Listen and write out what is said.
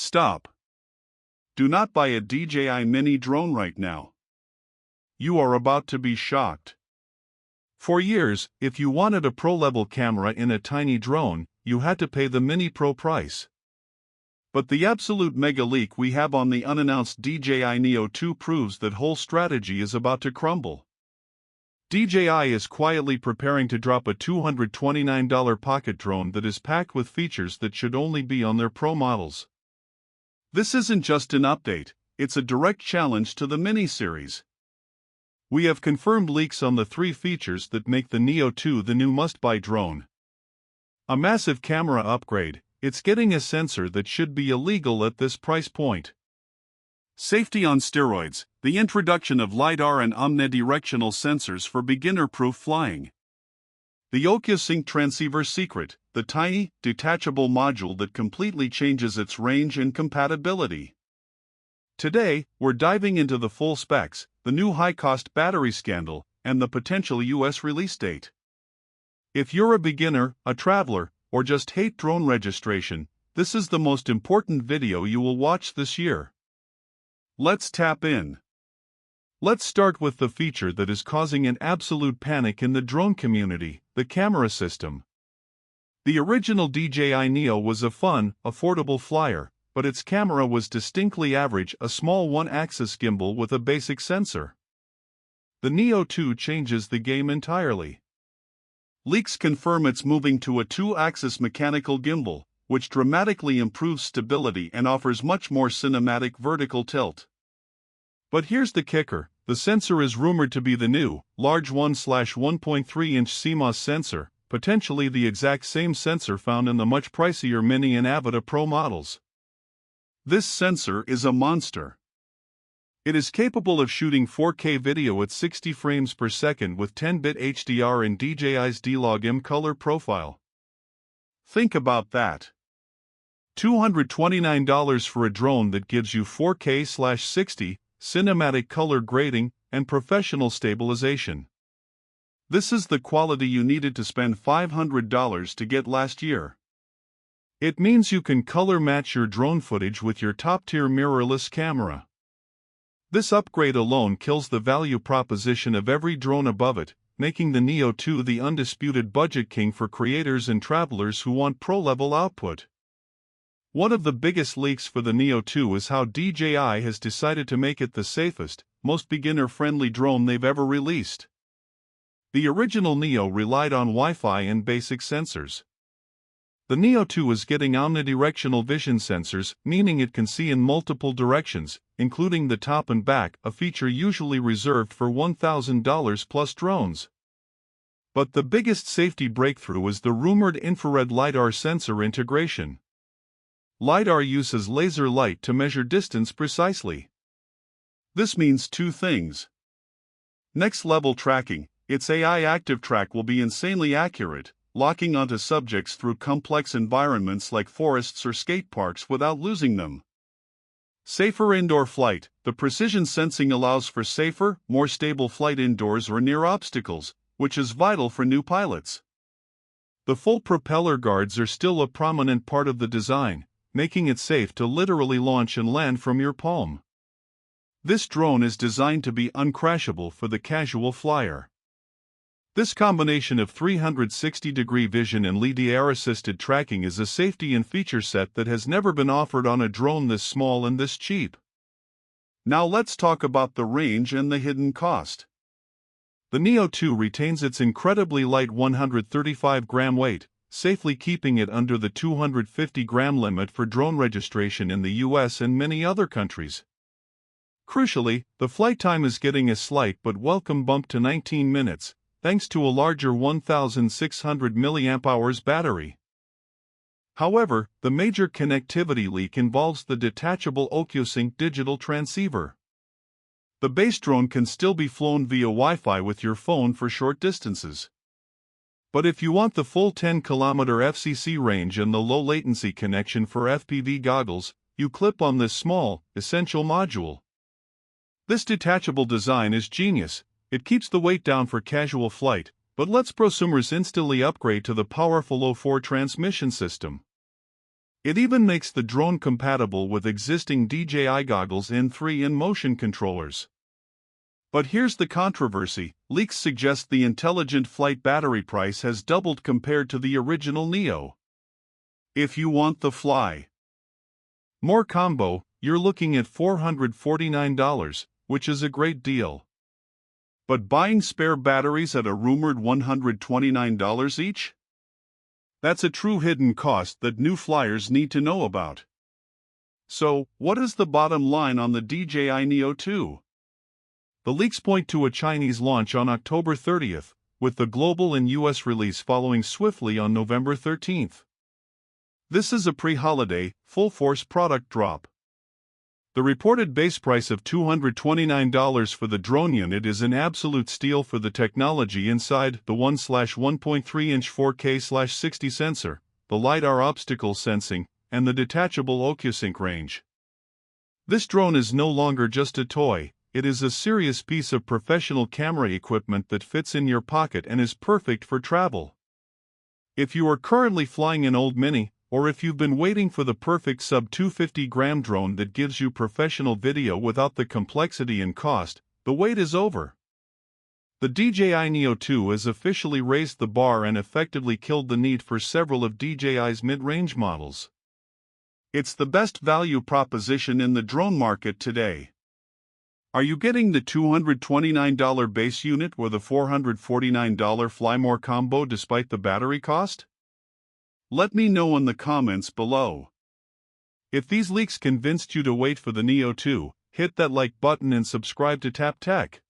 Stop. Do not buy a DJI Mini drone right now. You are about to be shocked. For years, if you wanted a pro-level camera in a tiny drone, you had to pay the Mini Pro price. But the absolute mega leak we have on the unannounced DJI Neo 2 proves that whole strategy is about to crumble. DJI is quietly preparing to drop a $229 pocket drone that is packed with features that should only be on their Pro models. This isn't just an update, it's a direct challenge to the Mini series. We have confirmed leaks on the 3 features that make the Neo 2 the new must-buy drone. A massive camera upgrade, it's getting a sensor that should be illegal at this price point. Safety on steroids, the introduction of LiDAR and omnidirectional sensors for beginner-proof flying. The OcuSync transceiver secret, the tiny, detachable module that completely changes its range and compatibility. Today, we're diving into the full specs, the new high-cost battery scandal, and the potential US release date. If you're a beginner, a traveler, or just hate drone registration, this is the most important video you will watch this year. Let's tap in. Let's start with the feature that is causing an absolute panic in the drone community, the camera system. The original DJI Neo was a fun, affordable flyer, but its camera was distinctly average, a small one-axis gimbal with a basic sensor. The Neo 2 changes the game entirely. Leaks confirm it's moving to a 2-axis mechanical gimbal, which dramatically improves stability and offers much more cinematic vertical tilt. But here's the kicker, the sensor is rumored to be the new, large 1/1.3-inch CMOS sensor, potentially the exact same sensor found in the much pricier Mini and Avata Pro models. This sensor is a monster. It is capable of shooting 4K video at 60 frames per second with 10-bit HDR in DJI's D-Log-M color profile. Think about that. $229 for a drone that gives you 4K/60, cinematic color grading, and professional stabilization. This is the quality you needed to spend $500 to get last year. It means you can color match your drone footage with your top-tier mirrorless camera. This upgrade alone kills the value proposition of every drone above it, making the Neo 2 the undisputed budget king for creators and travelers who want pro-level output. One of the biggest leaks for the Neo 2 is how DJI has decided to make it the safest, most beginner-friendly drone they've ever released. The original Neo relied on Wi-Fi and basic sensors. The Neo 2 is getting omnidirectional vision sensors, meaning it can see in multiple directions, including the top and back, a feature usually reserved for $1,000 plus drones. But the biggest safety breakthrough is the rumored infrared LiDAR sensor integration. LiDAR uses laser light to measure distance precisely. This means 2 things. Next-level tracking, its AI Active Track will be insanely accurate, locking onto subjects through complex environments like forests or skate parks without losing them. Safer indoor flight, the precision sensing allows for safer, more stable flight indoors or near obstacles, which is vital for new pilots. The full propeller guards are still a prominent part of the design, making it safe to literally launch and land from your palm. This drone is designed to be uncrashable for the casual flyer. This combination of 360-degree vision and LiDAR-assisted tracking is a safety and feature set that has never been offered on a drone this small and this cheap. Now let's talk about the range and the hidden cost. The Neo 2 retains its incredibly light 135-gram weight, safely keeping it under the 250-gram limit for drone registration in the US and many other countries. Crucially, the flight time is getting a slight but welcome bump to 19 minutes, thanks to a larger 1,600 mAh battery. However, the major connectivity leak involves the detachable OcuSync digital transceiver. The base drone can still be flown via Wi-Fi with your phone for short distances. But if you want the full 10-kilometer FCC range and the low-latency connection for FPV goggles, you clip on this small, essential module. This detachable design is genius. It keeps the weight down for casual flight, but lets prosumers instantly upgrade to the powerful O4 transmission system. It even makes the drone compatible with existing DJI goggles and 3-in motion controllers. But here's the controversy: leaks suggest the intelligent flight battery price has doubled compared to the original Neo. If you want the fly more combo, you're looking at $449, which is a great deal. But buying spare batteries at a rumored $129 each? That's a true hidden cost that new flyers need to know about. So, what is the bottom line on the DJI Neo 2? The leaks point to a Chinese launch on October 30th, with the global and US release following swiftly on November 13th. This is a pre-holiday, full-force product drop. The reported base price of $229 for the drone unit is an absolute steal for the technology inside: the 1/1.3-inch 4K/60 sensor, the LiDAR obstacle sensing, and the detachable OcuSync range. This drone is no longer just a toy, it is a serious piece of professional camera equipment that fits in your pocket and is perfect for travel. If you are currently flying an old Mini, or if you've been waiting for the perfect sub-250-gram drone that gives you professional video without the complexity and cost, the wait is over. The DJI Neo 2 has officially raised the bar and effectively killed the need for several of DJI's mid-range models. It's the best value proposition in the drone market today. Are you getting the $229 base unit or the $449 Fly More combo despite the battery cost? Let me know in the comments below. If these leaks convinced you to wait for the Neo 2, hit that like button and subscribe to Tap Tech.